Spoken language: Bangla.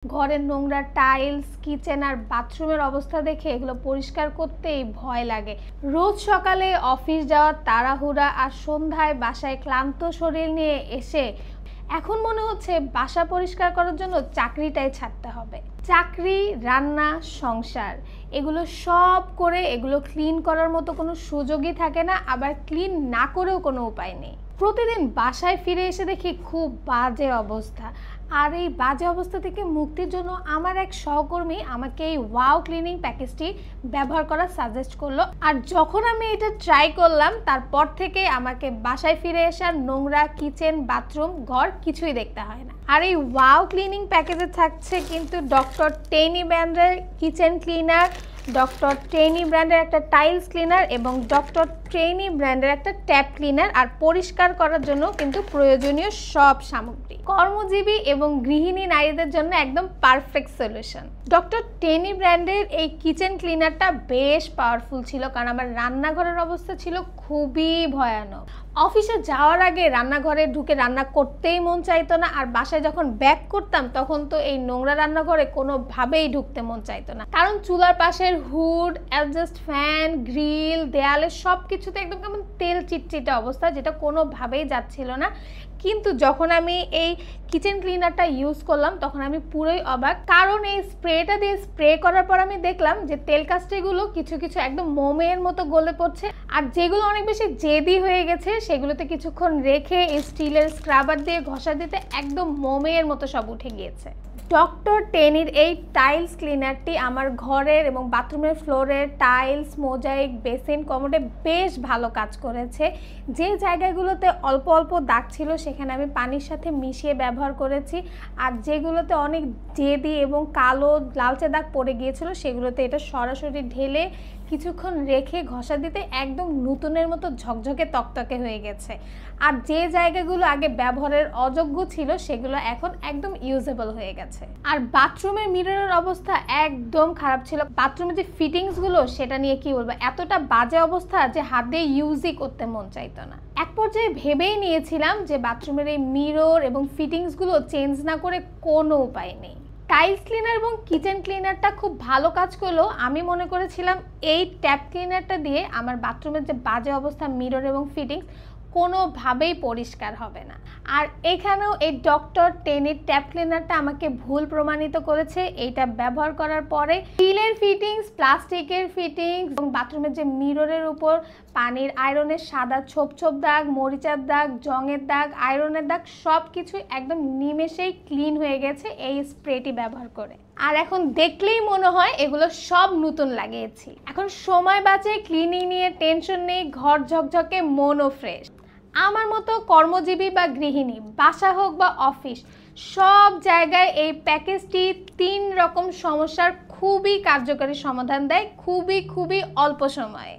ঘরের নোংরা টাইলস, কিচেন আর বাথরুমের অবস্থা দেখে এগুলো পরিষ্কার করতেই ভয় লাগে। রোজ সকালে অফিস যাওয়ার তাড়াহুড়া আর সন্ধ্যায় বাসায় ক্লান্ত শরীর নিয়ে এসে এখন মনে হচ্ছে বাসা পরিষ্কার করার জন্য চাকরিটাই ছাড়তে হবে। চাকরি, রান্না, সংসার এগুলো সব করে এগুলো ক্লিন করার মতো কোনো সুযোগই থাকে না, আবার ক্লিন না করেও কোনো উপায় নেই। প্রতিদিন বাসায় ফিরে এসে দেখি খুব বাজে অবস্থা। আর এই বাজে অবস্থা থেকে মুক্তির জন্য আমার এক সহকর্মী আমাকে এই ওয়াও ক্লিনিং প্যাকেজটি ব্যবহার করা সাজেস্ট করলো। আর যখন আমি এটা ট্রাই করলাম তারপর থেকে আমাকে বাসায় ফিরে এসে আর নোংরা কিচেন, বাথরুম, ঘর কিছুই দেখতে হয় না। আর এই ওয়াও ক্লিনিং প্যাকেজে থাকছে কিন্তু ডক্টর টেনি ব্র্যান্ডের কিচেন ক্লিনার, ডক্টর টেনি ব্র্যান্ডের একটা টাইলস ক্লিনার এবং ডক্টর টেনি ব্র্যান্ডের একটা ট্যাপ ক্লিনার, আর পরিষ্কার করার জন্য কিন্তু প্রয়োজনীয় সব সামগ্রী। কর্মজীবী এবং গৃহিণী নারীদের জন্য একদম পারফেক্ট সলিউশন। ডক্টর টেনি ব্র্যান্ডের এই কিচেন ক্লিনারটা বেশ পাওয়ারফুল ছিল, কারণ আমার রান্নাঘরের অবস্থা ছিল খুবই ভয়ানক। অফিসে যাওয়ার আগে রান্নাঘরে ঢুকে রান্না করতেই মন চাইতো না, আর বাসায় যখন ব্যাক করতাম তখন তো এই নোংরা রান্নাঘরে কোনোভাবেই ঢুকতে মন চাইতো না, কারণ চুলার পাশের হুড, অ্যাডজাস্ট ফ্যান, গ্রিল, দেয়ালে সব কিছুতে একদম কেমন তেল চিটচিটে অবস্থা, যেটা কোনোভাবেই যাচ্ছিল না। কিন্তু যখন আমি এই কিচেন ক্লিনারটা ইউজ করলাম তখন আমি পুরোই অবাক, কারণ এই স্প্রেটা দিয়ে স্প্রে করার পর আমি দেখলাম যে তেল কাস্টিগুলো কিছু কিছু একদম মোমের মতো গলে পড়ছে, আর যেগুলো অনেক বেশি জেদি হয়ে গেছে সেগুলোতে কিছুক্ষণ রেখে এই স্টিলের স্ক্রাবার দিয়ে ঘষা দিতে একদম মোমের মতো সব উঠে গিয়েছে। ডক্টর টেনির এই টাইলস ক্লিনারটি আমার ঘরের এবং বাথরুমের ফ্লোরের টাইলস, মোজাইক, বেসিন, কমোডে বেশ ভালো কাজ করেছে। যে জায়গাগুলোতে অল্প অল্প দাগ ছিল সেখানে আমি পানির সাথে মিশিয়ে ব্যবহার করেছি, আর যেগুলোতে অনেক জেদি এবং কালো লালচে দাগ পড়ে গিয়েছিল সেগুলোতে এটা সরাসরি ঢেলে কিছুক্ষণ রেখে ঘষা দিতে একদম নতুনের মতো ঝকঝকে তকতকে হয়ে গেছে। আর যে জায়গাগুলো আগে ব্যবহারের অযোগ্য ছিল সেগুলো এখন একদম ইউজেবল হয়ে গেছে। আর বাথরুমের মিররের অবস্থা একদম খারাপ ছিল। বাথরুমের যে ফিটিংসগুলো সেটা নিয়ে কি বলবো, এতটা বাজে অবস্থা যে হাত দিয়ে ইউজই করতে মন চাইতো না। এক পর্যায়ে ভেবেই নিয়েছিলাম যে বাথরুমের এই মিরর এবং ফিটিংসগুলো চেঞ্জ না করে কোনো উপায় নেই। টাইলস ক্লিনার এবং কিচেন ক্লিনারটা খুব ভালো কাজ করলেও আমি মনে করেছিলাম এই ট্যাপ ক্লিনারটা দিয়ে আমার বাথরুমের যে বাজে অবস্থা মিরর এবং ফিটিংস কোনোভাবেই পরিষ্কার হবে না। আর এখানেও এই ডক্টর টেনির ট্যাপ ক্লিনারটা আমাকে ভুল প্রমাণিত করেছে। এইটা ব্যবহার করার পরে স্টিলের ফিটিংস, প্লাস্টিকের ফিটিংস এবং বাথরুমের যে মিররের উপর পানির আয়রনের সাদা ছোপ ছোপ দাগ, মরিচার দাগ, জংয়ের দাগ, আয়রনের দাগ সব কিছু একদম নিমেষেই ক্লিন হয়ে গেছে এই স্প্রেটি ব্যবহার করে। আর এখন দেখলেই মনে হয় এগুলো সব নতুন লাগিয়েছি। এখন সময় বাঁচে, ক্লিনিং নিয়ে টেনশন নেই, ঘর ঝকঝকে, মনও ফ্রেশ। আমার মতো কর্মজীবী বা গৃহিণী, বাসা হোক বা অফিস, সব জায়গায় এই প্যাকেজটি 3 রকম সমস্যার খুবই কার্যকরী সমাধান দেয় খুবই অল্প সময়ে।